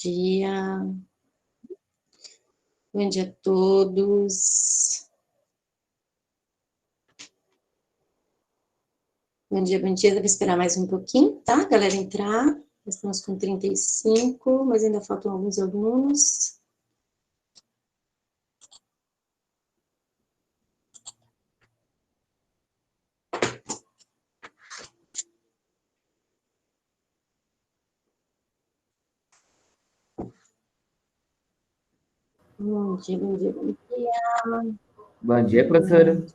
dia. Bom dia a todos. Bom dia, bom dia. Deve esperar mais um pouquinho, tá, galera, entrar. Estamos com 35, mas ainda faltam alguns alunos. Bom dia, bom dia, bom dia. Bom dia, professora.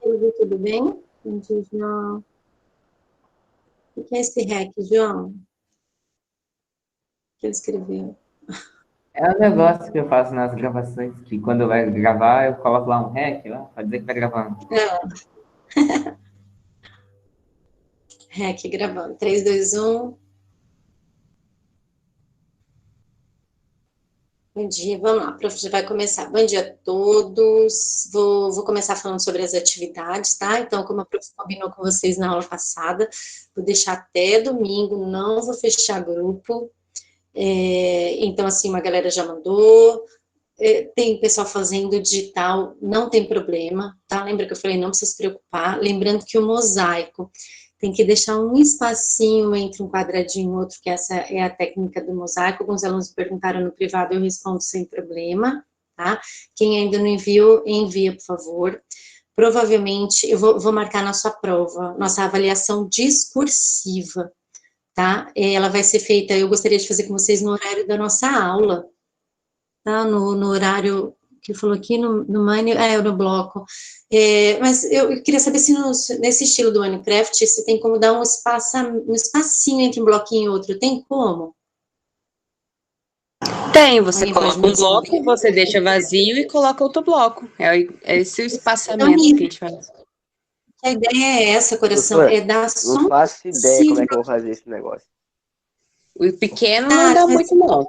Tudo bem? Bom dia, João. O que é esse REC, João? O que ele escreveu? É um negócio que eu faço nas gravações, que quando vai gravar, eu coloco lá um REC, lá, pra dizer que tá gravando. REC gravando. 3, 2, 1. Bom dia, vamos lá, prof, já vai começar. Bom dia a todos. Vou começar falando sobre as atividades, tá? Então, como a prof combinou com vocês na aula passada, vou deixar até domingo, não vou fechar grupo. Então, assim, uma galera já mandou. Tem pessoal fazendo digital, não tem problema, tá? Lembra que eu falei, não precisa se preocupar. Lembrando que o mosaico tem que deixar um espacinho entre um quadradinho e outro, que essa é a técnica do mosaico. Alguns alunos perguntaram no privado, eu respondo sem problema, tá? Quem ainda não enviou, envia, por favor. Provavelmente, eu vou marcar na sua prova, nossa avaliação discursiva, tá? Ela vai ser feita, eu gostaria de fazer com vocês no horário da nossa aula, tá? No horário que falou aqui, no bloco. Mas eu queria saber se nesse estilo do Minecraft, se tem como dar um espacinho entre um bloquinho e outro, tem como? Tem, você Alguém coloca um bloco, você deixa vazio e coloca outro bloco. É esse o espaçamento que a gente faz. A ideia é essa, coração, Professora, é dar só não faço ideia como é que eu vou fazer esse negócio. O pequeno não dá muito, não.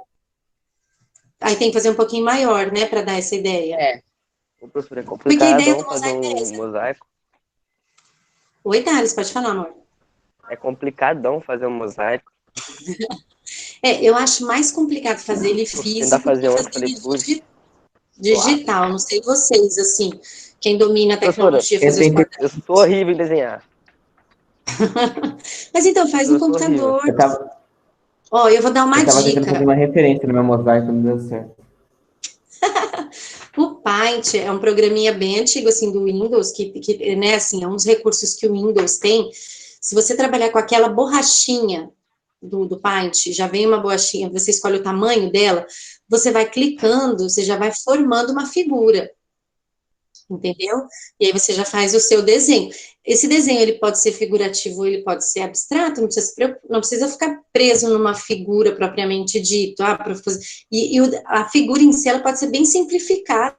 Aí tem que fazer um pouquinho maior, né, para dar essa ideia. É. O professor, é Porque a ideia complicado do fazer mosaico é um essa. mosaico. Oi, Thales, pode falar, amor. É complicadão fazer um mosaico. Eu acho mais complicado fazer ele Tentar físico do fazer que ontem, fazer falei, ele putz, digital. Não sei vocês, assim, quem domina a professora, tecnologia, fazer os eu sou horrível em desenhar. Mas então, faz no Eu sou horrível. computador. Ó, eu vou dar uma Eu tava tentando dica. fazer uma referência no meu mosaico, não deu certo. O Paint é um programinha bem antigo, assim, do Windows, que né, assim, é um dos recursos que o Windows tem. Se você trabalhar com aquela borrachinha do Paint, já vem uma borrachinha, você escolhe o tamanho dela, você vai clicando, você já vai formando uma figura. Entendeu? E aí você já faz o seu desenho. Esse desenho, ele pode ser figurativo, ele pode ser abstrato, não precisa ficar preso numa figura propriamente dito. A figura em si, ela pode ser bem simplificada.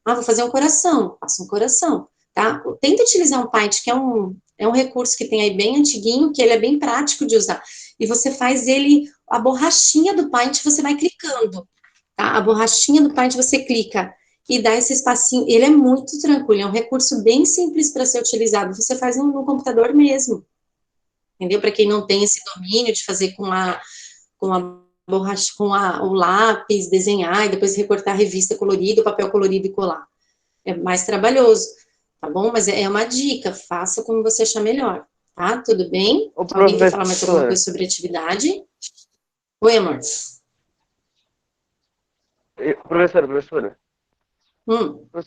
Vou fazer um coração, faça um coração, tá? Tenta utilizar um Paint, que é um recurso que tem aí bem antiguinho, que ele é bem prático de usar. E você faz ele, a borrachinha do Paint, você vai clicando, tá? A borrachinha do Paint, você clica e dá esse espacinho. Ele é muito tranquilo, é um recurso bem simples para ser utilizado. Você faz no computador mesmo, entendeu? Para quem não tem esse domínio de fazer com a borracha, o lápis, desenhar e depois recortar a revista colorida, o papel colorido e colar. É mais trabalhoso, tá bom? Mas é uma dica, faça como você achar melhor, tá? Tudo bem? Ô, Alguém quer falar mais alguma professora, coisa sobre atividade? Oi, amor. professora,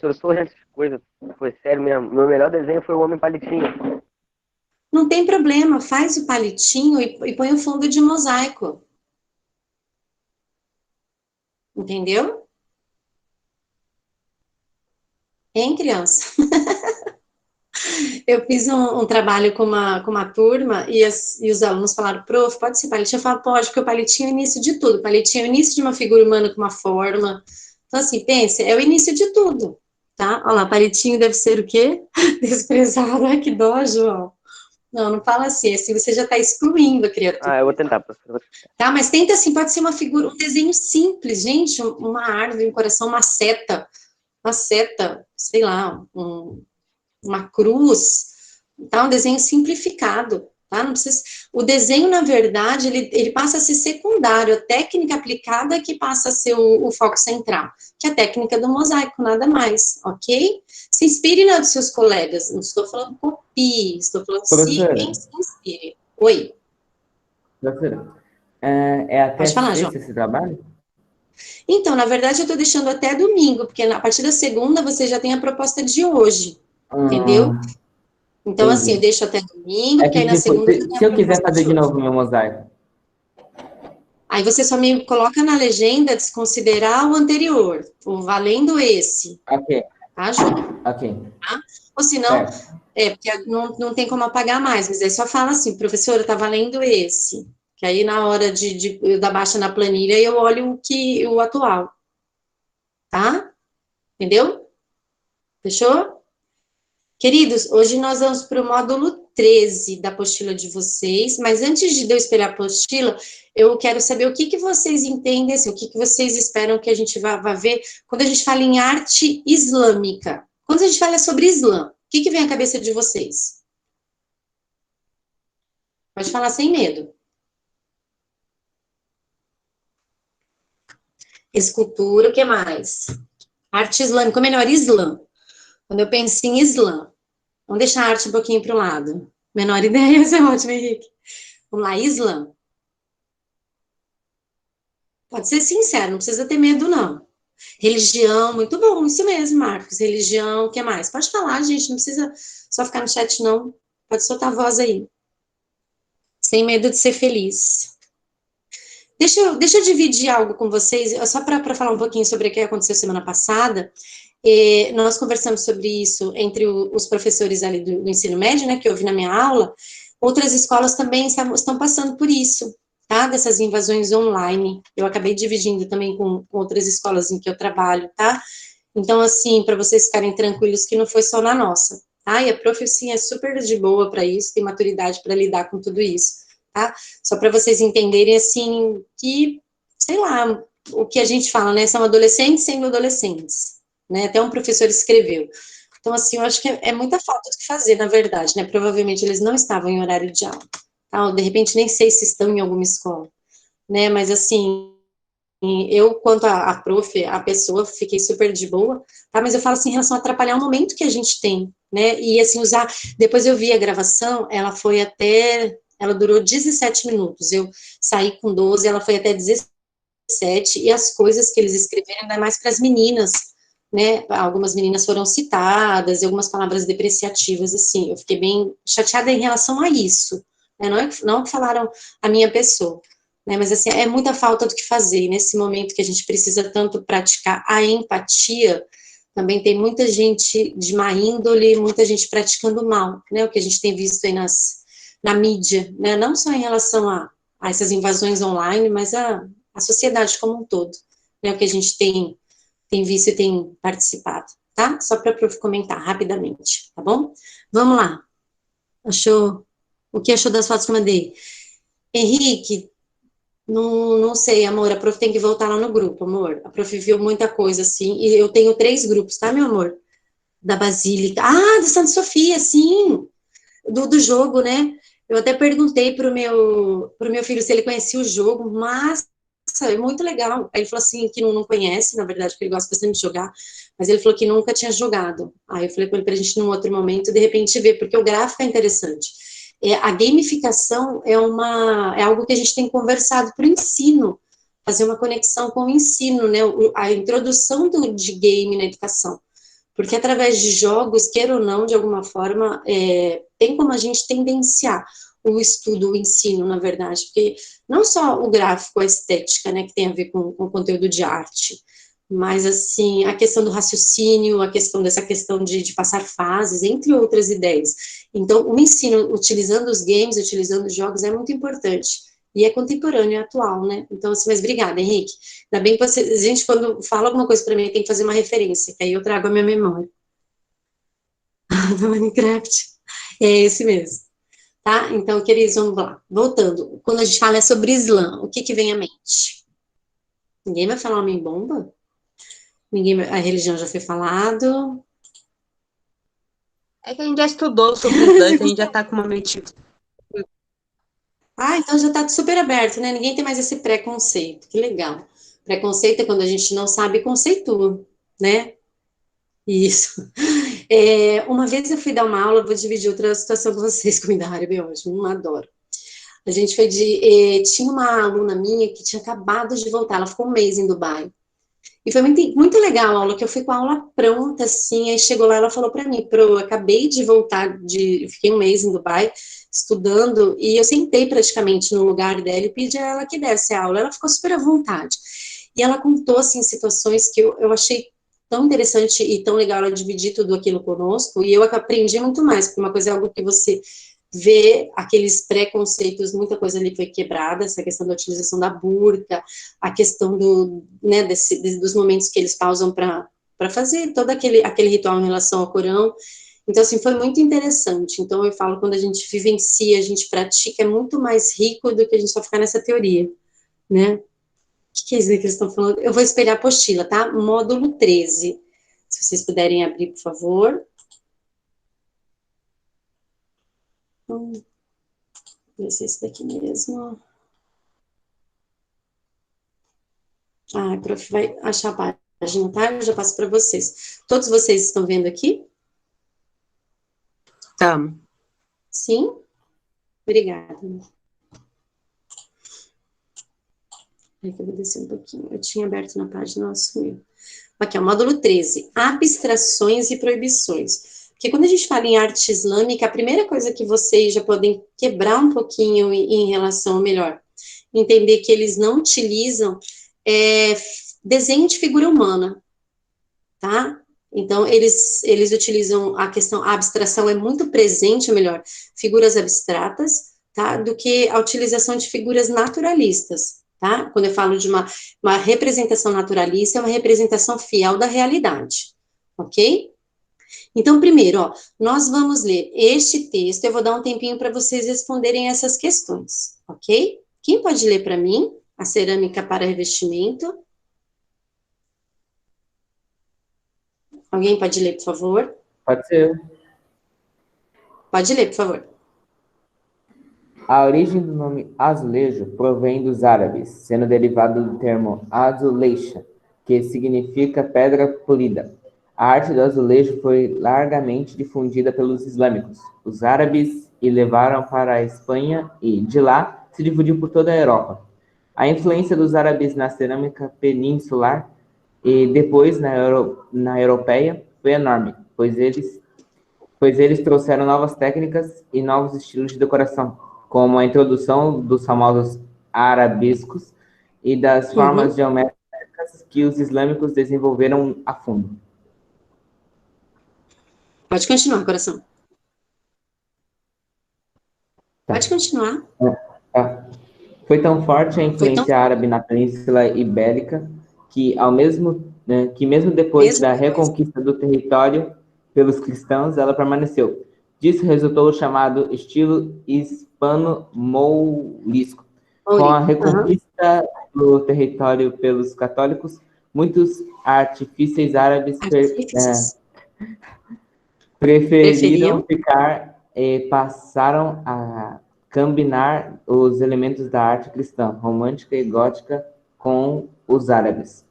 eu sou gente de coisa, foi sério mesmo. Meu melhor desenho foi o Homem Palitinho. Não tem problema, faz o palitinho e põe o fundo de mosaico. Entendeu? Hein, criança? Eu fiz um trabalho com uma turma e os alunos falaram, prof, pode ser palitinho? Eu falo, pode, porque o palitinho é o início de tudo. O palitinho é o início de uma figura humana com uma forma. Então, assim, pense, é o início de tudo, tá? Olha lá, palitinho deve ser o quê? Desprezado. Ai, que dó, João. Não fala assim, assim você já está excluindo a criatura. Eu vou tentar, professora. Tá, mas tenta assim, pode ser uma figura, um desenho simples, gente, uma árvore, um coração, uma seta, sei lá, uma cruz, tá? Um desenho simplificado, tá? Não precisa, o desenho, na verdade, ele passa a ser secundário, a técnica aplicada que passa a ser o foco central, que é a técnica do mosaico, nada mais, ok? Se inspire na dos seus colegas, não estou falando copie, estou falando Professora, se inspire. Oi, professora, é até pode falar, João. sexta esse trabalho? Então, na verdade, eu estou deixando até domingo, porque a partir da segunda você já tem a proposta de hoje, entendeu? Ah, Então, assim, eu entendi. deixo até domingo, É porque que, aí na tipo, segunda já tem se a eu quiser proposta fazer de de hoje. novo meu mosaico, Aí você só me coloca na legenda desconsiderar o anterior, o valendo esse, ok, tá, João? ok, Tá? Ou senão, certo. porque não tem como apagar mais, mas aí só fala assim, professora, tá valendo esse. Que aí na hora de eu dar baixa na planilha, eu olho o atual, tá? Entendeu? Fechou? Queridos, hoje nós vamos para o módulo 13 da apostila de vocês, mas antes de eu espelhar a apostila, eu quero saber o que vocês entendem, assim, o que vocês esperam que a gente vá ver quando a gente fala em arte islâmica. Quando a gente fala sobre Islã, o que vem à cabeça de vocês? Pode falar sem medo. Escultura, o que mais? Arte islâmica, ou melhor, Islã. Quando eu penso em Islã, vamos deixar a arte um pouquinho para o lado. Menor ideia, isso é ótimo, Henrique. Vamos lá, Islã. Pode ser sincero, não precisa ter medo, não. Religião, muito bom, isso mesmo, Marcos. Religião, o que mais? Pode falar, gente, não precisa só ficar no chat, não. Pode soltar a voz aí. Sem medo de ser feliz. Deixa eu dividir algo com vocês, só para falar um pouquinho sobre o que aconteceu semana passada. Nós conversamos sobre isso entre os professores ali do ensino médio, né, que eu vi na minha aula. Outras escolas também estão passando por isso, tá? Dessas invasões online. Eu acabei dividindo também com outras escolas em que eu trabalho, tá? Então, assim, para vocês ficarem tranquilos que não foi só na nossa, tá? E a prof, sim, é super de boa para isso, tem maturidade para lidar com tudo isso, tá? Só para vocês entenderem, assim, que, sei lá, o que a gente fala, né? São adolescentes sendo adolescentes, né? Até um professor escreveu. Então, assim, eu acho que é muita falta do que fazer, na verdade, né? Provavelmente eles não estavam em horário de aula, tá? Ou, de repente, nem sei se estão em alguma escola, né? Mas, assim, eu, quanto a prof, a pessoa, fiquei super de boa, tá? Mas eu falo assim, em relação a atrapalhar o momento que a gente tem, né? E, assim, usar... Depois eu vi a gravação, ela foi até... Ela durou 17 minutos, eu saí com 12, ela foi até 17, e as coisas que eles escreveram, ainda mais para as meninas, né? Algumas meninas foram citadas, e algumas palavras depreciativas, assim, eu fiquei bem chateada em relação a isso, né? Não que falaram a minha pessoa, né? Mas, assim, é muita falta do que fazer, nesse momento que a gente precisa tanto praticar a empatia, também tem muita gente de má índole, muita gente praticando mal, né? O que a gente tem visto aí na mídia, né? Não só em relação a essas invasões online, mas a sociedade como um todo, né? O que a gente tem visto e tem participado, tá? Só para eu comentar rapidamente, tá bom? Vamos lá. O que achou das fotos que eu mandei? Henrique, não sei, amor, a prof tem que voltar lá no grupo, amor. A prof viu muita coisa, assim, e eu tenho 3 grupos, tá, meu amor? Da Basílica. Ah, do Santa Sofia, sim! Do jogo, né? Eu até perguntei pro meu filho se ele conhecia o jogo, mas é muito legal. Aí ele falou assim que não conhece, na verdade, porque ele gosta bastante de jogar, mas ele falou que nunca tinha jogado. Aí eu falei para ele pra gente, num outro momento, de repente, ver, porque o gráfico é interessante. A gamificação é algo que a gente tem conversado para o ensino, fazer uma conexão com o ensino, né? A introdução de game na educação. Porque através de jogos, queira ou não, de alguma forma, tem como a gente tendenciar o estudo, o ensino, na verdade, porque não só o gráfico, a estética, né, que tem a ver com o conteúdo de arte, mas, assim, a questão do raciocínio, a questão dessa questão de passar fases, entre outras ideias. Então, o ensino, utilizando os games, utilizando os jogos, é muito importante. E é contemporâneo, é atual, né? Então, assim, mas obrigada, Henrique. Ainda bem que você, a gente, quando fala alguma coisa para mim, tem que fazer uma referência, que aí eu trago a minha memória. Do Minecraft. É esse mesmo. Tá? Então, queridos, vamos lá. Voltando. Quando a gente fala sobre Islã, o que vem à mente? Ninguém vai falar homem-bomba? A religião já foi falado. É que a gente já estudou sobre Islã, então a gente já tá com uma mente Ah, então já está super aberto, né? Ninguém tem mais esse preconceito. Que legal. Preconceito é quando a gente não sabe conceitua, né? Isso. Uma vez eu fui dar uma aula, vou dividir outra situação com vocês, comida árabe é ótimo, adoro. A gente foi tinha uma aluna minha que tinha acabado de voltar, ela ficou um mês em Dubai. E foi muito, muito legal a aula, que eu fui com a aula pronta, assim, aí chegou lá, ela falou para mim, eu acabei de voltar, fiquei um mês em Dubai, estudando, e eu sentei praticamente no lugar dela e pedi a ela que desse a aula, ela ficou super à vontade. E ela contou, assim, situações que eu achei tão interessante e tão legal ela dividir tudo aquilo conosco, e eu aprendi muito mais, porque uma coisa é algo que você vê aqueles preconceitos, muita coisa ali foi quebrada, essa questão da utilização da burca, a questão né, dos momentos que eles pausam para fazer todo aquele ritual em relação ao Corão. Então, assim, foi muito interessante. Então, eu falo, quando a gente vivencia, a gente pratica, é muito mais rico do que a gente só ficar nessa teoria, né? O que é isso que eles estão falando? Eu vou espelhar a apostila, tá? Módulo 13. Se vocês puderem abrir, por favor. Ver se é esse daqui mesmo. Ah, a prof vai achar a página, tá? Eu já passo para vocês. Todos vocês estão vendo aqui? Tá. Sim? Obrigada. Aí que eu vou descer um pouquinho. Eu tinha aberto na página, ela sumiu. Aqui, ó, módulo 13. Abstrações e proibições. Porque quando a gente fala em arte islâmica, a primeira coisa que vocês já podem quebrar um pouquinho em relação ao melhor, entender que eles não utilizam desenho de figura humana, tá? Então, eles utilizam a abstração é muito presente, ou melhor, figuras abstratas, tá? Do que a utilização de figuras naturalistas, tá? Quando eu falo de uma representação naturalista, é uma representação fiel da realidade, ok? Então, primeiro, ó, nós vamos ler este texto, eu vou dar um tempinho para vocês responderem essas questões, ok? Quem pode ler para mim? A cerâmica para revestimento. Alguém pode ler, por favor? Pode ser. Pode ler, por favor. A origem do nome azulejo provém dos árabes, sendo derivado do termo azuleixa, que significa pedra polida. A arte do azulejo foi largamente difundida pelos islâmicos. Os árabes a levaram para a Espanha e, de lá, se difundiu por toda a Europa. A influência dos árabes na cerâmica peninsular e depois na europeia foi enorme, pois eles trouxeram novas técnicas e novos estilos de decoração, como a introdução dos famosos arabescos e das formas geométricas que os islâmicos desenvolveram a fundo. Pode continuar, coração. Tá. Pode continuar. Foi tão forte a influência árabe na Península Ibérica que mesmo depois da reconquista do território pelos cristãos, ela permaneceu. Disso resultou o chamado estilo hispano-mourisco. Com a reconquista do território pelos católicos, muitos artífices árabes preferiram ficar e passaram a combinar os elementos da arte cristã, romântica e gótica com os árabes,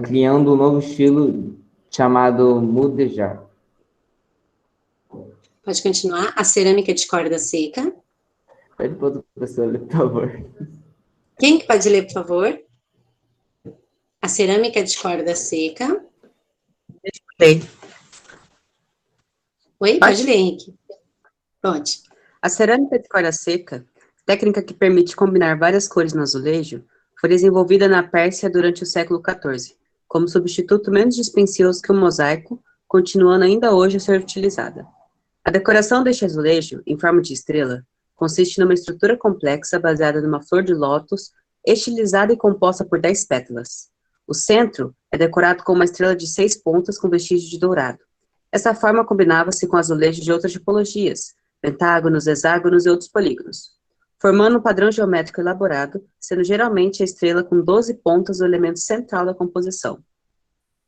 criando um novo estilo chamado mudéjar. Pode continuar. A cerâmica de corda seca. Pede para o professor ler, por favor. Quem que pode ler, por favor? A cerâmica de corda seca. Ler. Oi? Pode ler, Henrique. Pode. A cerâmica de corda seca, técnica que permite combinar várias cores no azulejo, foi desenvolvida na Pérsia durante o século XIV, como substituto menos dispendioso que o mosaico, continuando ainda hoje a ser utilizada. A decoração deste azulejo, em forma de estrela, consiste numa estrutura complexa baseada numa flor de lótus, estilizada e composta por 10 pétalas. O centro é decorado com uma estrela de 6 pontas com vestígio de dourado. Essa forma combinava-se com azulejos de outras tipologias, pentágonos, hexágonos e outros polígonos, formando um padrão geométrico elaborado, sendo geralmente a estrela com 12 pontas o elemento central da composição.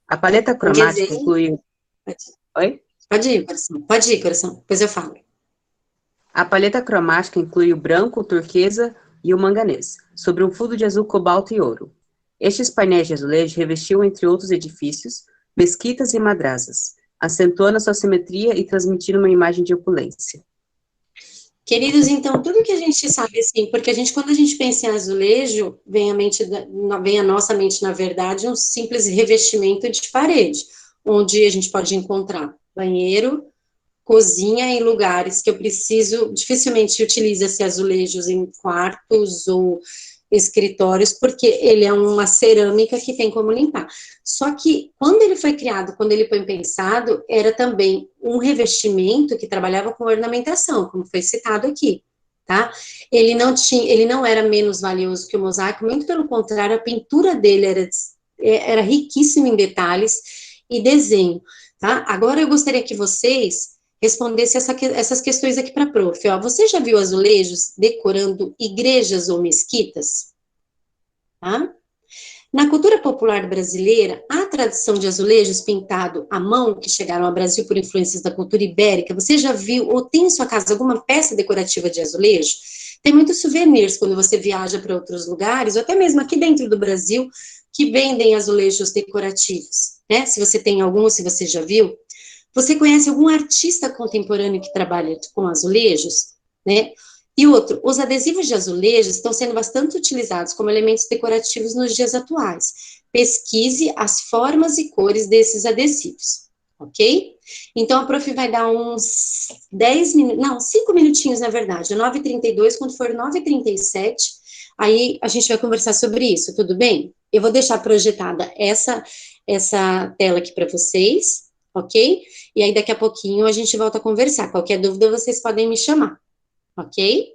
A paleta cromática inclui... Oi? Pode ir, coração. Pode ir, coração. Depois eu falo. A paleta cromática inclui o branco, o turquesa e o manganês, sobre um fundo de azul, cobalto e ouro. Estes painéis de azulejo revestiam, entre outros edifícios, mesquitas e madrasas, acentuando a sua simetria e transmitindo uma imagem de opulência. Queridos, então, tudo que a gente sabe, assim, porque quando a gente pensa em azulejo, vem a nossa mente, na verdade, um simples revestimento de parede, onde a gente pode encontrar banheiro, cozinha e lugares que eu preciso, dificilmente utiliza-se azulejos em quartos ou escritórios, porque ele é uma cerâmica que tem como limpar. Só que quando ele foi criado, quando ele foi pensado, era também um revestimento que trabalhava com ornamentação, como foi citado aqui, tá? Ele não era menos valioso que o mosaico, muito pelo contrário, a pintura dele era riquíssima em detalhes e desenho, tá? Agora eu gostaria que vocês respondessem essas questões aqui para a prof. Ó, você já viu azulejos decorando igrejas ou mesquitas? Tá? Na cultura popular brasileira, a tradição de azulejos pintado à mão, que chegaram ao Brasil por influências da cultura ibérica, você já viu ou tem em sua casa alguma peça decorativa de azulejo? Tem muitos souvenirs quando você viaja para outros lugares, ou até mesmo aqui dentro do Brasil, que vendem azulejos decorativos, né? Se você tem algum, ou se você já viu. Você conhece algum artista contemporâneo que trabalha com azulejos, né? E outro, os adesivos de azulejos estão sendo bastante utilizados como elementos decorativos nos dias atuais. Pesquise as formas e cores desses adesivos, ok? Então, a prof vai dar uns 10 minutos, não, 5 minutinhos, na verdade, 9h32, quando for 9h37, aí a gente vai conversar sobre isso, tudo bem? Eu vou deixar projetada essa tela aqui para vocês, ok? E aí, daqui a pouquinho, a gente volta a conversar. Qualquer dúvida, vocês podem me chamar, ok?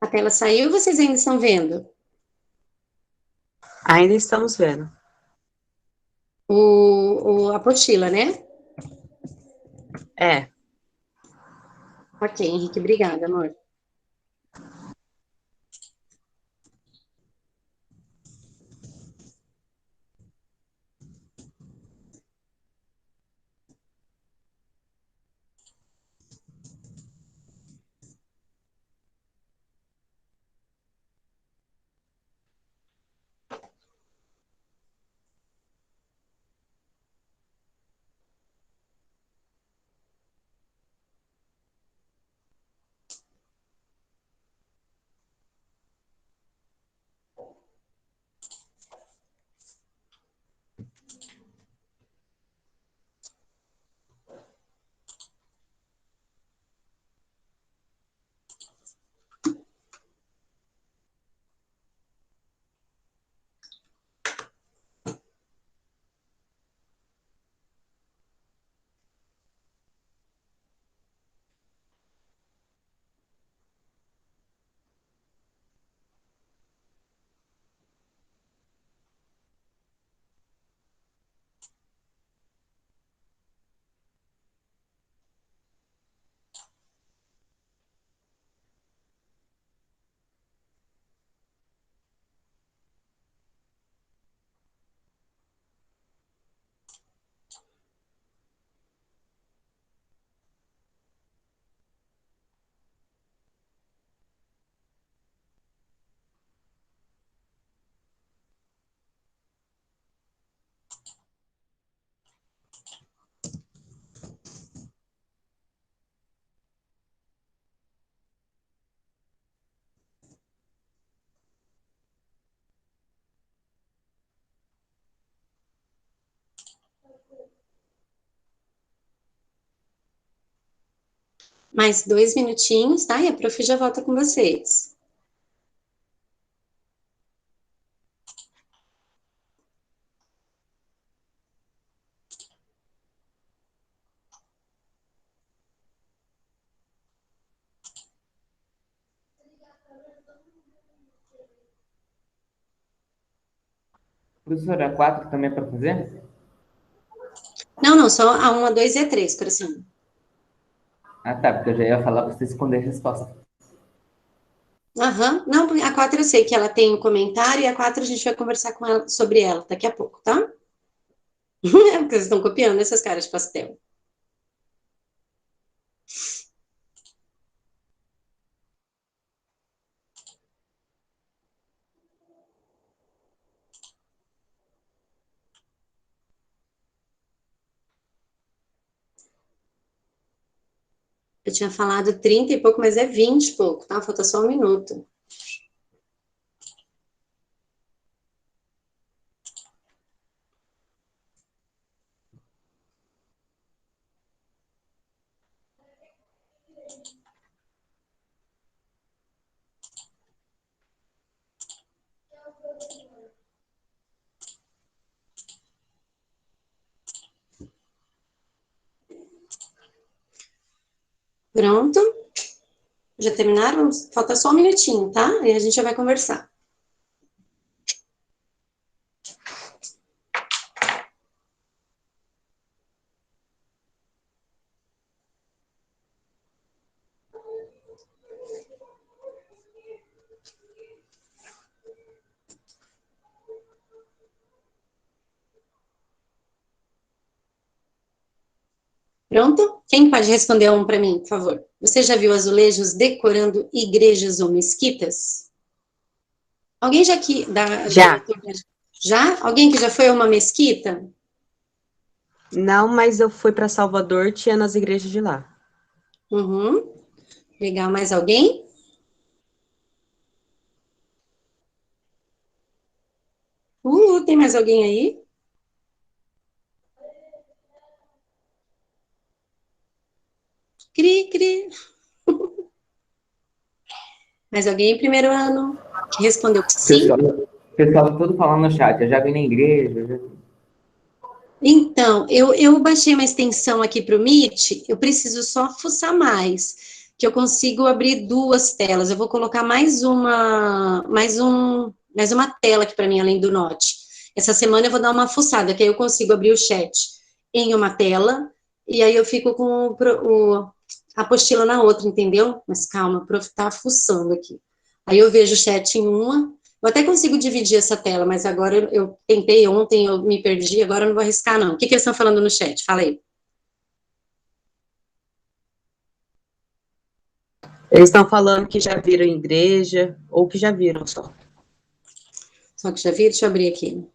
A tela saiu e vocês ainda estão vendo? Ainda estamos vendo. A apostila, né? É. Ok, Henrique, obrigada, amor. Mais 2 minutinhos, tá? E a prof já volta com vocês. Professora, a 4 também é para fazer? Não, não, só a 1, a 2 e a 3, coração. Ah, tá, porque eu já ia falar para você esconder a resposta. Aham. Não, a 4 eu sei que ela tem um comentário, e a 4 a gente vai conversar com ela, sobre ela daqui a pouco, tá? É porque vocês estão copiando essas caras de pastel. Eu tinha falado 30 e pouco, mas é 20 e pouco, tá? Falta só 1 minuto. Pronto? Já terminaram? Falta só 1 minutinho, tá? E a gente já vai conversar. Pronto? Quem pode responder um para mim, por favor? Você já viu azulejos decorando igrejas ou mesquitas? Alguém já que Já. já? Alguém que já foi a uma mesquita? Não, mas eu fui para Salvador, tinha nas igrejas de lá. Uhum. Legal, mais alguém? Tem mais alguém aí? Cri, cri. Mais alguém em primeiro ano que respondeu que sim? Pessoal todo falando no chat, eu já vi na igreja. Então, eu baixei uma extensão aqui para o Meet, eu preciso só fuçar mais, que eu consigo abrir 2 telas. Eu vou colocar mais uma tela aqui para mim, além do Note. Essa semana eu vou dar uma fuçada, que aí eu consigo abrir o chat em uma tela, e aí eu fico com a apostila na outra, entendeu? Mas calma, o prof tá fuçando aqui. Aí eu vejo o chat em uma, eu até consigo dividir essa tela, mas agora eu tentei ontem, eu me perdi, agora eu não vou arriscar, não. O que eles estão falando no chat? Fala aí. Eles estão falando que já viram em igreja, ou que já viram só. Só que já vi, deixa eu abrir aqui.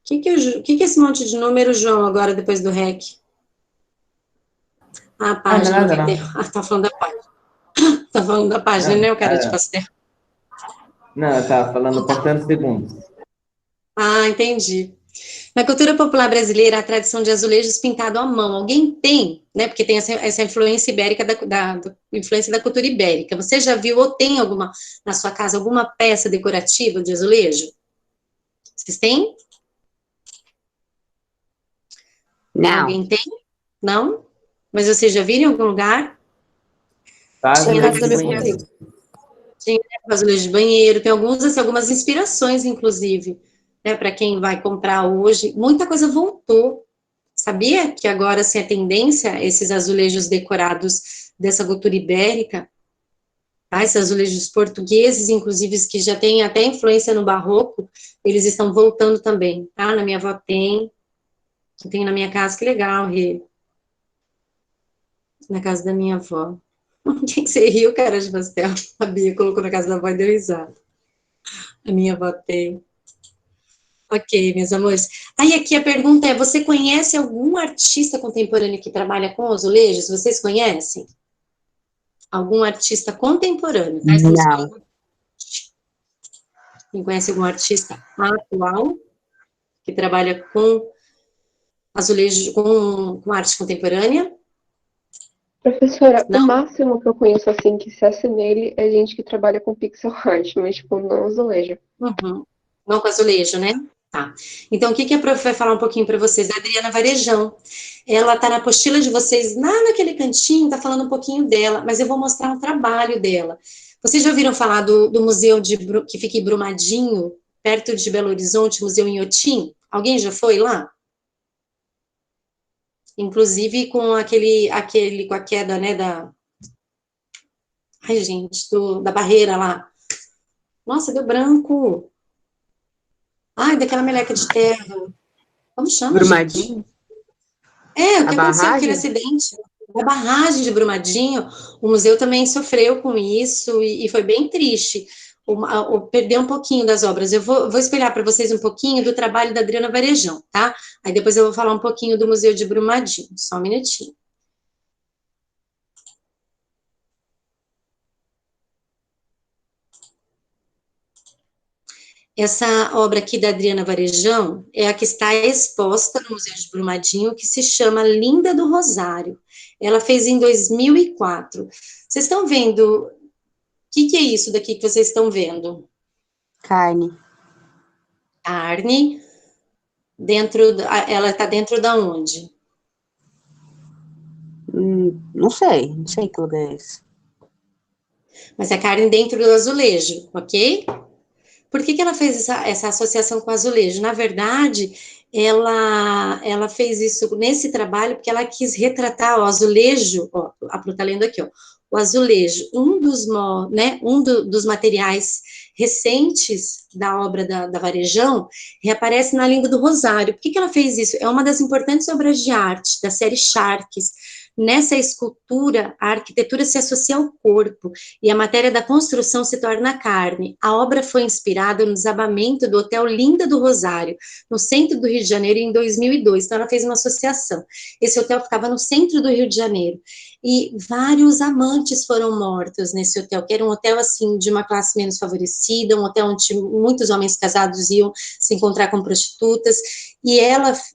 O que é esse monte de número, João, agora depois do REC? A página Nada, 90. não. Ah, tá falando da página. Tá falando da página, Não, né, o cara de pastel? não, eu tava falando contando segundos. Ah, entendi. Na cultura popular brasileira, a tradição de azulejos pintado à mão, alguém tem, né? Porque tem essa influência ibérica influência da cultura ibérica. Você já viu ou tem alguma na sua casa alguma peça decorativa de azulejo? Vocês têm? Não. Alguém tem? Não? Mas vocês já viram em algum lugar? Faz Tinha na azulejo casa de da minha banheiro. mãe. Tinha azulejo de banheiro, tem alguns, assim, algumas inspirações, inclusive, né? Para quem vai comprar hoje. Muita coisa voltou. Sabia que agora, assim, a tendência, esses azulejos decorados dessa cultura ibérica, tá? Esses azulejos portugueses, inclusive, que já têm até influência no barroco, eles estão voltando também, tá? Na minha avó tem, eu tenho na minha casa, que legal, Rê. Na casa da minha avó. O que você riu, cara de pastel? A Bia colocou na casa da avó e deu risada. A minha avó tem. Ok, meus amores. Aí aqui a pergunta é, você conhece algum artista contemporâneo que trabalha com azulejos? Vocês conhecem? Algum artista contemporâneo, tá? Estamos Não. falando. Quem conhece algum artista atual que trabalha com azulejo, com arte contemporânea? Professora, o Não? máximo que eu conheço assim que se assemelhe é gente que trabalha com pixel art, mas tipo, não azulejo. Uhum. Não com azulejo, né? Tá. Então, o que a prof vai falar um pouquinho para vocês? A Adriana Varejão. Ela está na apostila de vocês, lá naquele cantinho, está falando um pouquinho dela, mas eu vou mostrar um trabalho dela. Vocês já ouviram falar do museu que fica em Brumadinho, perto de Belo Horizonte, Museu Inhotim? Alguém já foi lá? Inclusive com com a queda, né, Ai, gente, da barreira lá. Nossa, deu branco. Ai, daquela meleca de terra. Como chama, gente? Brumadinho? O A que aconteceu com aquele barragem? acidente? A barragem de Brumadinho, o museu também sofreu com isso e foi bem triste. Perder um pouquinho das obras. Eu vou espelhar para vocês um pouquinho do trabalho da Adriana Varejão, tá? Aí depois eu vou falar um pouquinho do Museu de Brumadinho. Só um minutinho. Essa obra aqui da Adriana Varejão é a que está exposta no Museu de Brumadinho, que se chama Linda do Rosário. Ela fez em 2004. Vocês estão vendo? O que é isso daqui que vocês estão vendo? Carne. Carne. Ela está dentro da onde? Não sei que lugar é esse. Mas é carne dentro do azulejo, ok? Por que ela fez essa associação com o azulejo? Na verdade, ela fez isso nesse trabalho porque ela quis retratar o azulejo, ó, a Pro tá lendo aqui, ó, o azulejo, dos materiais recentes da obra da Varejão, reaparece na Linda do Rosário. Por que ela fez isso? É uma das importantes obras de arte da série Charques. Nessa escultura, a arquitetura se associa ao corpo e a matéria da construção se torna carne. A obra foi inspirada no desabamento do Hotel Linda do Rosário, no centro do Rio de Janeiro, em 2002. Então, ela fez uma associação. Esse hotel ficava no centro do Rio de Janeiro. E vários amantes foram mortos nesse hotel, que era um hotel, assim, de uma classe menos favorecida, um hotel onde muitos homens casados iam se encontrar com prostitutas, e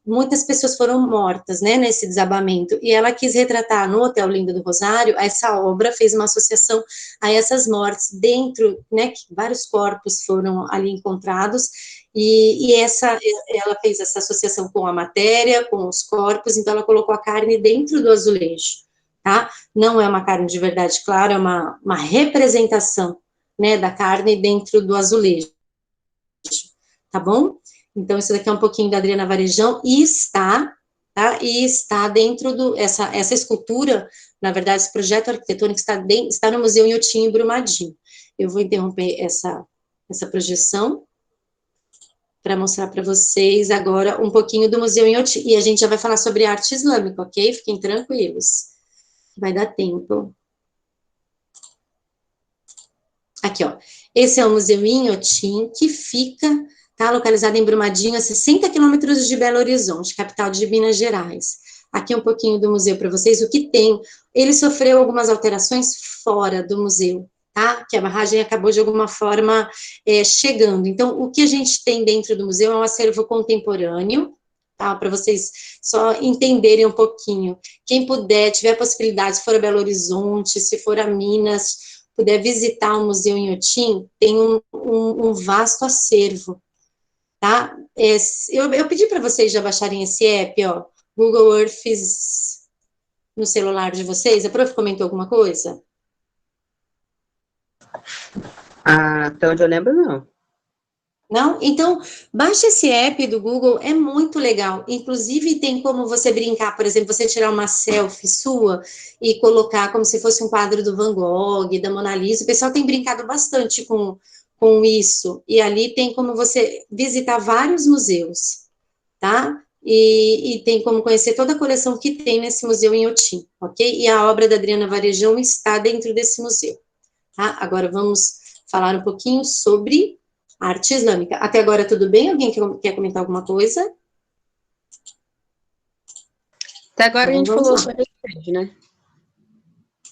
muitas pessoas foram mortas, né, nesse desabamento, e ela quis retratar no Hotel Linda do Rosário, essa obra fez uma associação a essas mortes dentro, né, que vários corpos foram ali encontrados, ela fez essa associação com a matéria, com os corpos, então ela colocou a carne dentro do azulejo, tá? Não é uma carne de verdade, claro, é uma representação, né, da carne dentro do azulejo, tá bom? Então, isso daqui é um pouquinho da Adriana Varejão, e está dentro essa escultura, na verdade, esse projeto arquitetônico está no Museu Inhotim, em Brumadinho. Eu vou interromper essa projeção para mostrar para vocês agora um pouquinho do Museu Inhotim, e a gente já vai falar sobre arte islâmica, ok? Fiquem tranquilos, vai dar tempo. Aqui, ó, esse é o Museu Inhotim, que fica localizado em Brumadinho, a 60 quilômetros de Belo Horizonte, capital de Minas Gerais. Aqui um pouquinho do museu para vocês, o que tem. Ele sofreu algumas alterações fora do museu, tá? Que a barragem acabou de alguma forma chegando. Então, o que a gente tem dentro do museu é um acervo contemporâneo, tá? Para vocês só entenderem um pouquinho. Quem puder, tiver a possibilidade, se for a Belo Horizonte, se for a Minas, puder visitar o Museu Inhotim, tem um vasto acervo, tá? Eu pedi para vocês já baixarem esse app, ó, Google Earth no celular de vocês. A prof comentou alguma coisa? Até onde eu lembro, não. Não? Então, baixe esse app do Google, é muito legal. Inclusive, tem como você brincar, por exemplo, você tirar uma selfie sua e colocar como se fosse um quadro do Van Gogh, da Mona Lisa. O pessoal tem brincado bastante com isso. E ali tem como você visitar vários museus, tá? E tem como conhecer toda a coleção que tem nesse museu em Inhotim, ok? E a obra da Adriana Varejão está dentro desse museu, tá? Agora vamos falar um pouquinho sobre arte islâmica. Até agora tudo bem? Alguém quer comentar alguma coisa? Até agora então, a gente falou sobre azulejo, né?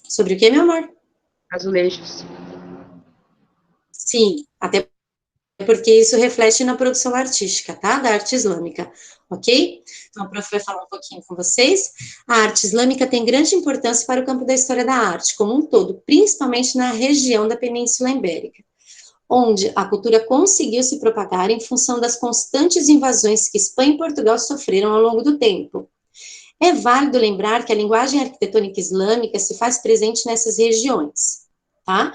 Sobre o que, meu amor? Azulejos. Sim, até porque isso reflete na produção artística, tá? Da arte islâmica, ok? Então, a prof vai falar um pouquinho com vocês. A arte islâmica tem grande importância para o campo da história da arte, como um todo, principalmente na região da Península Ibérica, onde a cultura conseguiu se propagar em função das constantes invasões que Espanha e Portugal sofreram ao longo do tempo. É válido lembrar que a linguagem arquitetônica islâmica se faz presente nessas regiões, tá?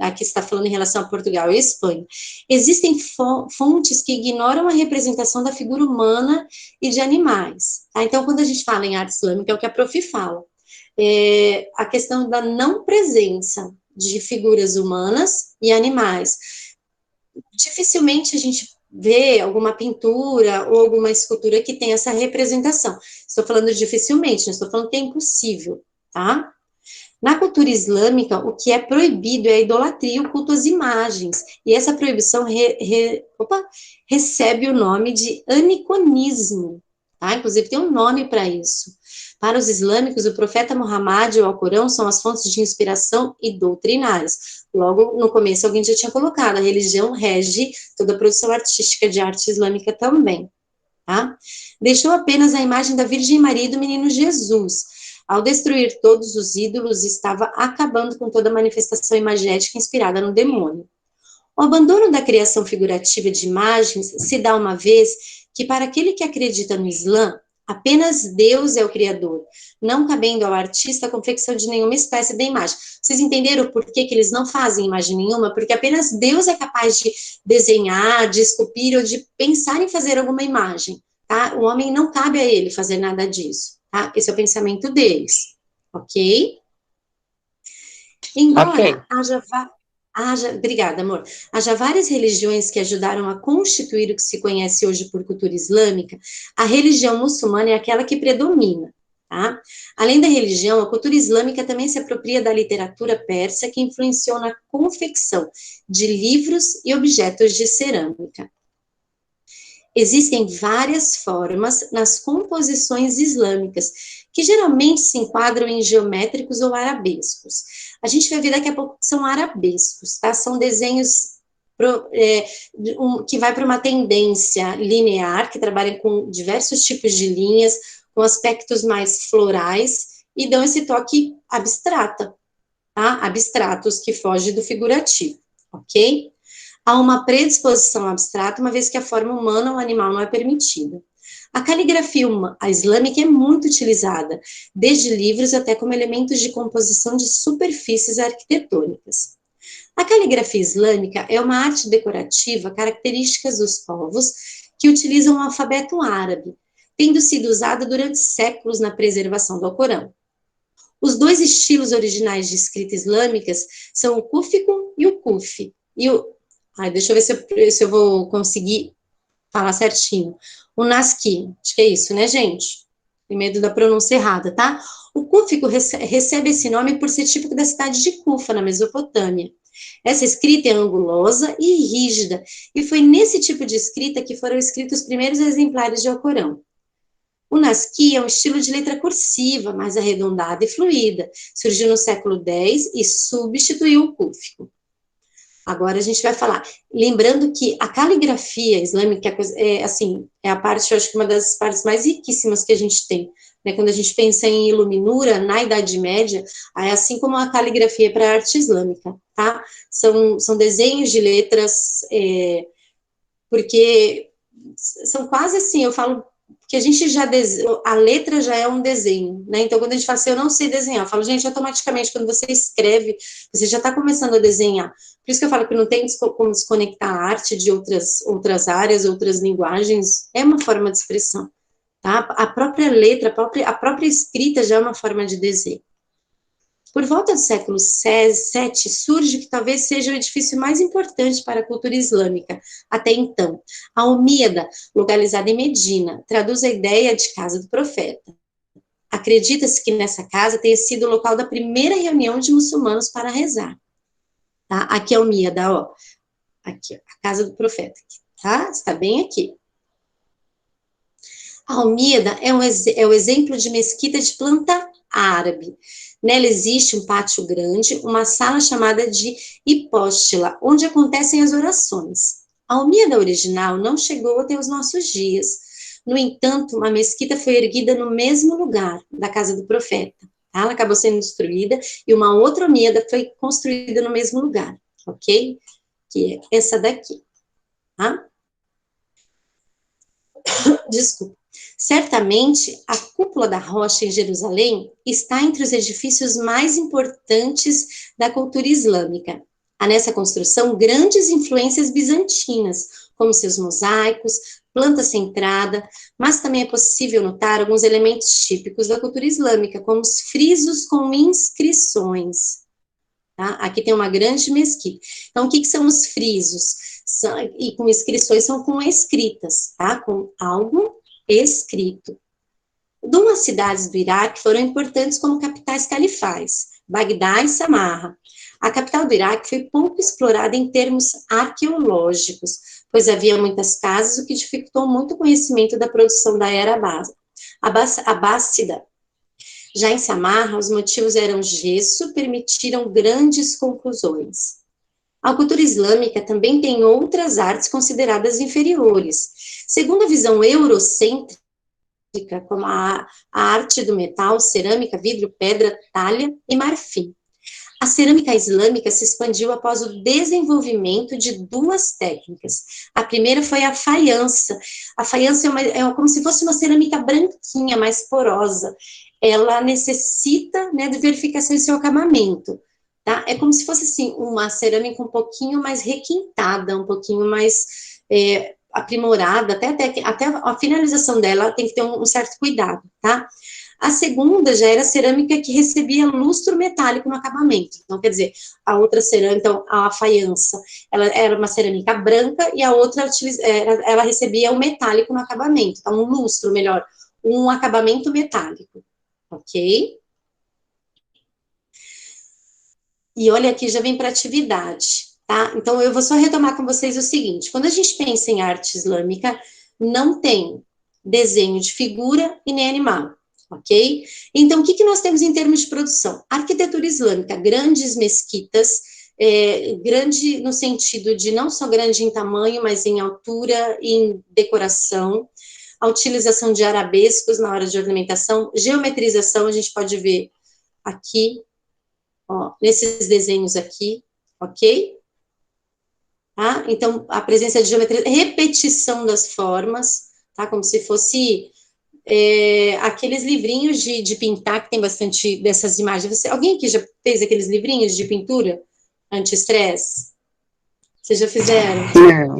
Aqui está falando em relação a Portugal e Espanha. Existem fontes que ignoram a representação da figura humana e de animais, tá? Então, quando a gente fala em arte islâmica, é o que a prof fala. A questão da não presença de figuras humanas e animais. Dificilmente a gente vê alguma pintura ou alguma escultura que tenha essa representação. Estou falando dificilmente, não estou falando que é impossível, tá? Na cultura islâmica, o que é proibido é a idolatria e o culto às imagens. E essa proibição recebe o nome de aniconismo. Tá? Inclusive, tem um nome para isso. Para os islâmicos, o profeta Muhammad e o Alcorão são as fontes de inspiração e doutrinárias. Logo, no começo, alguém já tinha colocado, a religião rege toda a produção artística de arte islâmica também. Tá? Deixou apenas a imagem da Virgem Maria e do menino Jesus. Ao destruir todos os ídolos, estava acabando com toda manifestação imagética inspirada no demônio. O abandono da criação figurativa de imagens se dá uma vez que, para aquele que acredita no Islã, apenas Deus é o Criador, não cabendo ao artista a confecção de nenhuma espécie de imagem. Vocês entenderam por que eles não fazem imagem nenhuma? Porque apenas Deus é capaz de desenhar, de esculpir ou de pensar em fazer alguma imagem. Tá? O homem não cabe a ele fazer nada disso. Tá? Esse é o pensamento deles, ok? Embora obrigada, amor. Haja várias religiões que ajudaram a constituir o que se conhece hoje por cultura islâmica, a religião muçulmana é aquela que predomina, tá? Além da religião, a cultura islâmica também se apropria da literatura persa que influenciou na confecção de livros e objetos de cerâmica. Existem várias formas nas composições islâmicas, que geralmente se enquadram em geométricos ou arabescos. A gente vai ver daqui a pouco que são arabescos, tá? São desenhos que vai para uma tendência linear, que trabalham com diversos tipos de linhas, com aspectos mais florais, e dão esse toque abstrata, tá? Abstratos, que foge do figurativo, ok? Há uma predisposição abstrata, uma vez que a forma humana ou animal não é permitida. A caligrafia islâmica é muito utilizada, desde livros até como elementos de composição de superfícies arquitetônicas. A caligrafia islâmica é uma arte decorativa característica dos povos que utilizam o alfabeto árabe, tendo sido usada durante séculos na preservação do Alcorão. Os dois estilos originais de escrita islâmicas são o Kúfico e o Kufi, deixa eu ver se eu vou conseguir falar certinho. O Nasqi, acho que é isso, né, gente? Tem medo da pronúncia errada, tá? O Kúfico recebe esse nome por ser típico da cidade de Kufa, na Mesopotâmia. Essa escrita é angulosa e rígida, e foi nesse tipo de escrita que foram escritos os primeiros exemplares de Alcorão. O Nasqi é um estilo de letra cursiva, mais arredondada e fluida. Surgiu no século X e substituiu o Kúfico. Agora a gente vai falar, lembrando que a caligrafia islâmica é a parte, eu acho que uma das partes mais riquíssimas que a gente tem, né? Quando a gente pensa em iluminura na Idade Média, é assim como a caligrafia para a arte islâmica, tá? São desenhos de letras, porque são quase assim, eu falo que a gente a letra já é um desenho, né? Então, quando a gente fala assim, eu não sei desenhar, eu falo, gente, automaticamente, quando você escreve, você já está começando a desenhar. Por isso que eu falo que não tem como desconectar a arte de outras áreas, outras linguagens, é uma forma de expressão, tá? A própria letra, a própria escrita já é uma forma de desenho. Por volta do século VII, surge o que talvez seja o edifício mais importante para a cultura islâmica até então. A Almíada, localizada em Medina, traduz a ideia de casa do profeta. Acredita-se que nessa casa tenha sido o local da primeira reunião de muçulmanos para rezar. Tá? Aqui é a Almíada, ó. Aqui, ó, a casa do profeta. Tá? Está bem aqui. A Almíada é o exemplo de mesquita de planta árabe. Nela existe um pátio grande, uma sala chamada de hipóstila, onde acontecem as orações. A Almíada original não chegou até os nossos dias. No entanto, uma mesquita foi erguida no mesmo lugar da casa do profeta. Tá? Ela acabou sendo destruída e uma outra Almíada foi construída no mesmo lugar, ok? Que é essa daqui. Tá? Desculpa. Certamente, a Cúpula da Rocha em Jerusalém está entre os edifícios mais importantes da cultura islâmica. Há nessa construção grandes influências bizantinas, como seus mosaicos, planta centrada, mas também é possível notar alguns elementos típicos da cultura islâmica, como os frisos com inscrições. tá? Aqui tem uma grande mesquita. Então, o que são os frisos? E com inscrições são com escritas, tá? Com algo escrito. Duas cidades do Iraque foram importantes como capitais califais, Bagdá e Samarra. A capital do Iraque foi pouco explorada em termos arqueológicos, pois havia muitas casas, o que dificultou muito o conhecimento da produção da era abássida. Já em Samarra, os motivos eram gesso, permitiram grandes conclusões. A cultura islâmica também tem outras artes consideradas inferiores. Segundo a visão eurocêntrica, como a arte do metal, cerâmica, vidro, pedra, talha e marfim. A cerâmica islâmica se expandiu após o desenvolvimento de duas técnicas. A primeira foi a faiança. A faiança é como se fosse uma cerâmica branquinha, mais porosa. Ela necessita, né, de verificação de seu acabamento. Tá? É como se fosse assim, uma cerâmica um pouquinho mais requintada, um pouquinho mais aprimorada, até a finalização dela tem que ter um certo cuidado, tá? A segunda já era cerâmica que recebia lustro metálico no acabamento. Então, quer dizer, a outra cerâmica, então, a faiança, ela era uma cerâmica branca e a outra ela recebia o metálico no acabamento. Então, um lustro, melhor, um acabamento metálico, ok? E olha aqui, já vem para atividade, tá? Então, eu vou só retomar com vocês o seguinte, quando a gente pensa em arte islâmica, não tem desenho de figura e nem animal, ok? Então, o que nós temos em termos de produção? Arquitetura islâmica, grandes mesquitas, grande no sentido de não só grande em tamanho, mas em altura e em decoração, a utilização de arabescos na hora de ornamentação, geometrização, a gente pode ver aqui, ó, nesses desenhos aqui, ok? Tá? Então, a presença de geometria, repetição das formas, tá? Como se fosse aqueles livrinhos de pintar, que tem bastante dessas imagens. Alguém aqui já fez aqueles livrinhos de pintura anti-estresse? Vocês já fizeram? Não.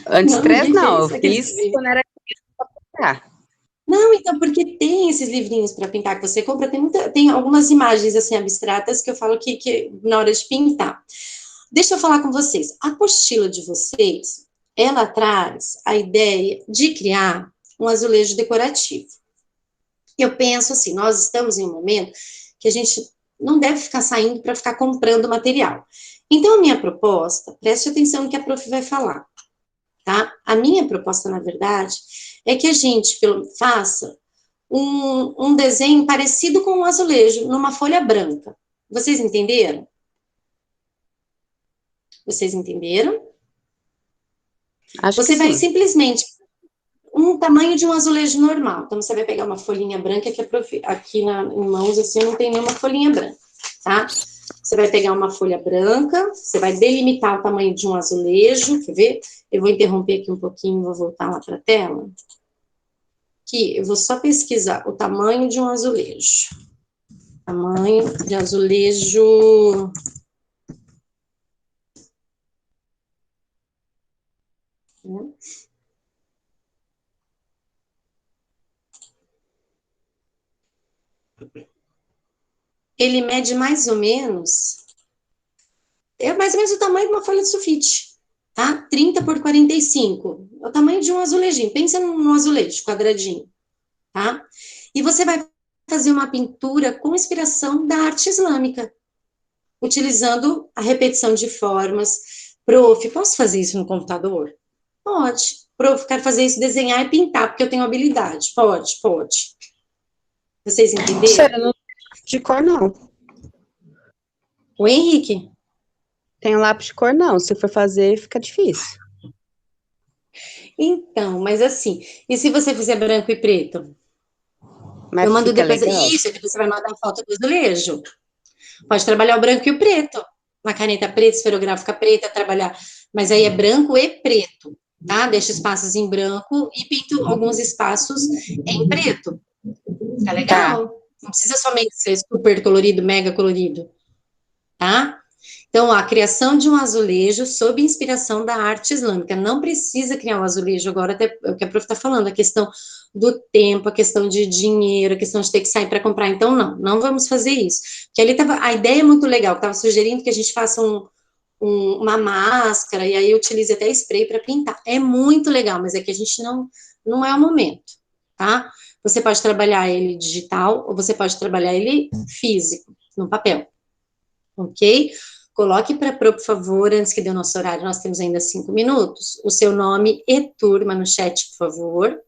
Anti-estresse não, eu fiz quando era criança pra pintar. Não, então, porque tem esses livrinhos para pintar que você compra, tem algumas imagens, assim, abstratas que eu falo que na hora de pintar. Deixa eu falar com vocês. A apostila de vocês, ela traz a ideia de criar um azulejo decorativo. Eu penso assim, nós estamos em um momento que a gente não deve ficar saindo para ficar comprando material. Então, a minha proposta, preste atenção no que a prof vai falar, tá? A minha proposta, na verdade, é que a gente faça um desenho parecido com um azulejo, numa folha branca. Vocês entenderam? Vocês entenderam? Acho você que vai sim. simplesmente um tamanho de um azulejo normal. Então, você vai pegar uma folhinha branca, que aqui em mãos, assim, eu não tenho nenhuma folhinha branca, tá? Você vai pegar uma folha branca, você vai delimitar o tamanho de um azulejo, quer ver? Eu vou interromper aqui um pouquinho, vou voltar lá para a tela. Aqui, eu vou só pesquisar o tamanho de um azulejo. Tamanho de azulejo... Ele mede mais ou menos o tamanho de uma folha de sulfite, tá? 30 por 45, é o tamanho de um azulejinho, pensa num azulejo quadradinho, tá? E você vai fazer uma pintura com inspiração da arte islâmica, utilizando a repetição de formas. Prof, posso fazer isso no computador? Pode. Prof, quero fazer isso, desenhar e pintar, porque eu tenho habilidade. Pode. Vocês entenderam? Sério, não tenho de cor, não. O Henrique? Tem lápis de cor, não. Se for fazer, fica difícil. Então, mas assim, e se você fizer branco e preto? Mas eu mando fica depois. legal. Isso, depois você vai mandar foto do azulejo. Pode trabalhar o branco e o preto. Uma caneta preta, esferográfica preta, trabalhar. Mas aí é branco e preto, tá? Deixa espaços em branco e pinto alguns espaços em preto. Fica legal. Não precisa somente ser super colorido, mega colorido, tá? Então, ó, a criação de um azulejo sob inspiração da arte islâmica. Não precisa criar um azulejo agora, até o que a prof está falando, a questão do tempo, a questão de dinheiro, a questão de ter que sair para comprar. Então, não vamos fazer isso. Porque ali tava, a ideia é muito legal, estava sugerindo que a gente faça uma máscara, e aí utilize até spray para pintar. É muito legal, mas é que a gente não é o momento, tá? Você pode trabalhar ele digital, ou você pode trabalhar ele físico, no papel, ok? Coloque para pro, por favor, antes que dê o nosso horário, nós temos ainda 5 minutos, o seu nome e turma no chat, por favor.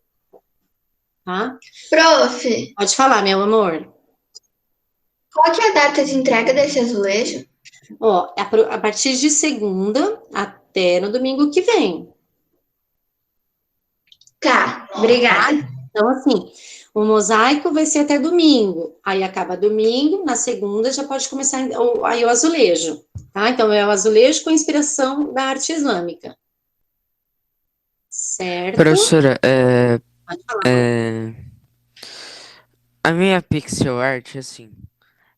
Tá? Prof, Pode falar, meu amor. qual que é a data de entrega desse azulejo? Ó, a partir de segunda até no domingo que vem. Tá, obrigada. Então, assim, o mosaico vai ser até domingo. Aí acaba domingo, na segunda já pode começar aí o azulejo. Tá? Então, é o azulejo com inspiração da arte islâmica. Certo? Professora, Pode falar. a minha pixel art, assim,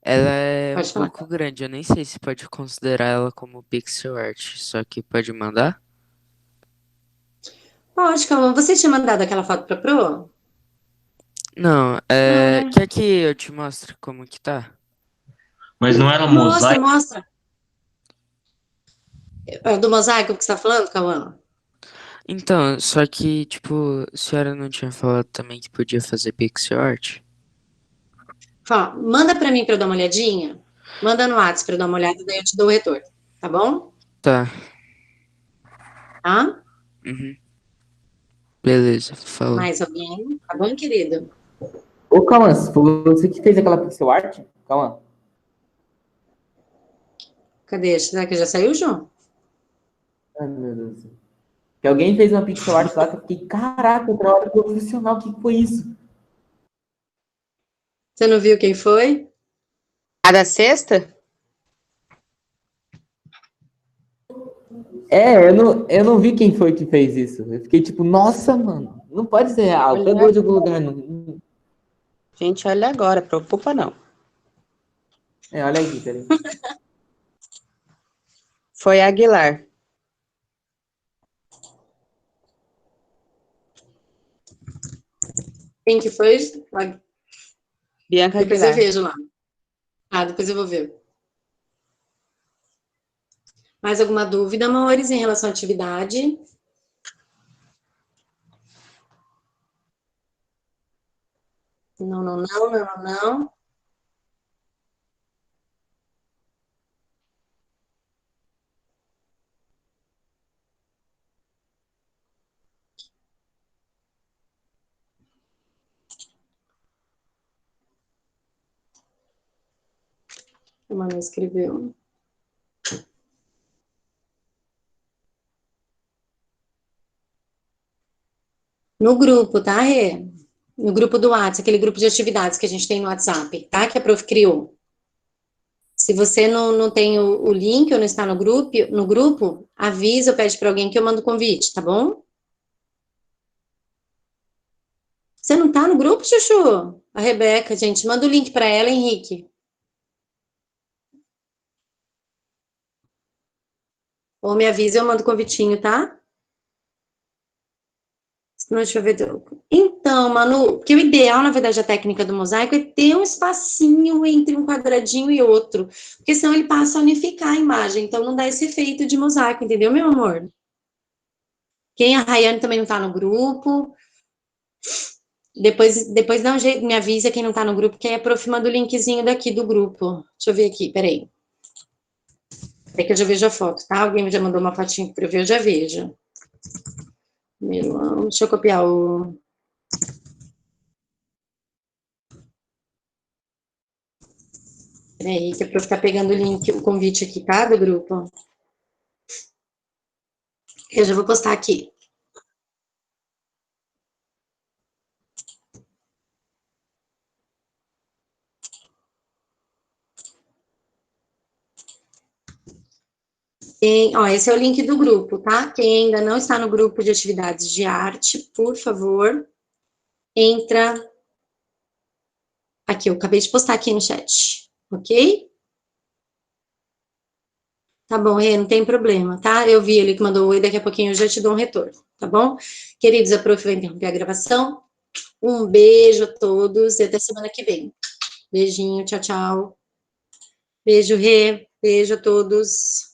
ela é Pode um falar. pouco grande. Eu nem sei se pode considerar ela como pixel art, só que pode mandar? Pode, calma. Você tinha mandado aquela foto pra Pro? Não, Não, né? quer que eu te mostre como que tá? Mas não era Mostra, mosaico? mostra. É do mosaico que você tá falando, Cauã? Então, só que, tipo, a senhora não tinha falado também que podia fazer pixel art? Fala, manda pra mim pra eu dar uma olhadinha. Manda no WhatsApp pra eu dar uma olhada, daí eu te dou o retorno. Tá bom? Tá. Tá? Uhum. Beleza, falou. Mais alguém? Tá bom, querido? Ô, Cauã, foi você que fez aquela pixel art? Cauã. Cadê? Será que já saiu, João? Ai, meu Deus. Que alguém fez uma pixel art lá que eu fiquei, caraca, trabalho profissional, o que foi isso? Você não viu quem foi? A da sexta? Eu não vi quem foi que fez isso. Eu fiquei tipo, nossa, mano, não pode ser real. Olha. Pegou de algum lugar. Não... Gente, olha agora, preocupa não. olha aqui, peraí. Foi a Aguilar. Quem que foi? Bianca Depois eu Aguilar. vejo lá. Depois eu vou ver. Mais alguma dúvida, amores, em relação à atividade? Não, não, não, não, não. A Manu escreveu. No grupo, tá, Rê? No grupo do WhatsApp, aquele grupo de atividades que a gente tem no WhatsApp, tá? Que a prof criou. Se você não tem o link ou não está no grupo, avisa ou pede para alguém que eu mando o convite, tá bom? Você não tá no grupo, Chuchu? A Rebeca, gente, manda o link para ela, Henrique. Ou me avisa, eu mando o convitinho, tá? Não, deixa eu ver. Então, Manu, porque o ideal, na verdade, a técnica do mosaico é ter um espacinho entre um quadradinho e outro, porque senão ele passa a unificar a imagem, então não dá esse efeito de mosaico, entendeu, meu amor? Quem a Rayane também não tá no grupo, depois dá um jeito, me avisa quem não tá no grupo, que aí a prof manda o linkzinho daqui do grupo. Deixa eu ver aqui, peraí. É que eu já vejo a foto, tá? Alguém já mandou uma fotinha para eu ver, eu já vejo. Deixa eu copiar o... Peraí, que a prof tá pegando o link, o convite aqui, tá? Do grupo. Eu já vou postar aqui. Esse é o link do grupo, tá? Quem ainda não está no grupo de atividades de arte, por favor, entra aqui. Eu acabei de postar aqui no chat, ok? Tá bom, Rê, não tem problema, tá? Eu vi ele que mandou oi, daqui a pouquinho eu já te dou um retorno, tá bom? Queridos, a prof vai interromper a gravação. Um beijo a todos e até semana que vem. Beijinho, tchau, tchau. Beijo, Rê. Beijo a todos.